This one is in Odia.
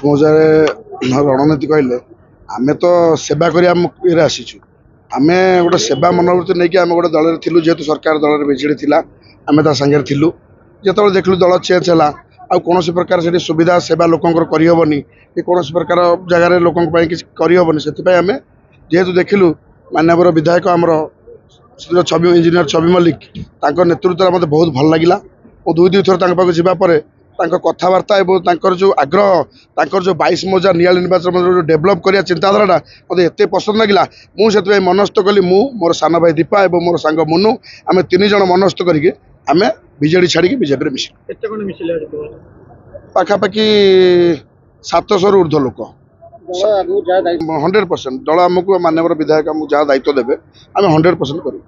ମୌଜାରେ ରଣନୀତି କହିଲେ ଆମେ ତ ସେବା କରିବା ଇଏରେ ଆସିଛୁ। ଆମେ ଗୋଟେ ସେବା ମନୋବୃତ୍ତି ନେଇକି ଆମେ ଗୋଟେ ଦଳରେ ଥିଲୁ, ଯେହେତୁ ସରକାର ଦଳରେ ବିଜେଡି ଥିଲା ଆମେ ତା ସାଙ୍ଗରେ ଥିଲୁ। ଯେତେବେଳେ ଦେଖିଲୁ ଦଳ ଚେଞ୍ଜ ହେଲା ଆଉ କୌଣସି ପ୍ରକାର ସେଠି ସୁବିଧା ସେବା ଲୋକଙ୍କର କରିହେବନି କି କୌଣସି ପ୍ରକାର ଜାଗାରେ ଲୋକଙ୍କ ପାଇଁ କିଛି କରିହେବନି, ସେଥିପାଇଁ ଆମେ ଯେହେତୁ ଦେଖିଲୁ ମାନ୍ୟବର ବିଧାୟକ ଆମର ଛବି ଇଞ୍ଜିନିୟର ଛବି ମଲ୍ଲିକ ତାଙ୍କ ନେତୃତ୍ୱରେ ମୋତେ ବହୁତ ଭଲ ଲାଗିଲା। ମୁଁ ଦୁଇ ଥର ତାଙ୍କ ପାଖକୁ ଯିବା ପରେ ତାଙ୍କ କଥାବାର୍ତ୍ତା ଏବଂ ତାଙ୍କର ଯେଉଁ ଆଗ୍ରହ, ତାଙ୍କର ଯେଉଁ 22 ମୌଜା ନିଆଳି ନିର୍ବାଚନ ଯେଉଁ ଡେଭଲପ୍ କରିବା ଚିନ୍ତାଧାରାଟା ମୋତେ ଏତେ ପସନ୍ଦ ଲାଗିଲା। ମୁଁ ସେଥିପାଇଁ ମନସ୍ଥ କଲି, ମୁଁ ମୋର ସାନ ଭାଇ ଦୀପା ଏବଂ ମୋର ସାଙ୍ଗ ମୁନୁ ଆମେ 3 ଜଣ ମନସ୍ଥ କରିକି ଆମେ ବିଜେଡି ଛାଡ଼ିକି ବିଜେପିରେ ମିଶିଲୁ। କେତେ କ'ଣ ମିଶିଲେ? ପାଖାପାଖି 700ରୁ ଉର୍ଦ୍ଧ୍ୱ ଲୋକ। 100% ଦଳ ଆମକୁ ମାନ୍ୟବର ବିଧାୟକ ଆମକୁ ଯାହା ଦାୟିତ୍ୱ ଦେବେ ଆମେ 100% କରିବୁ।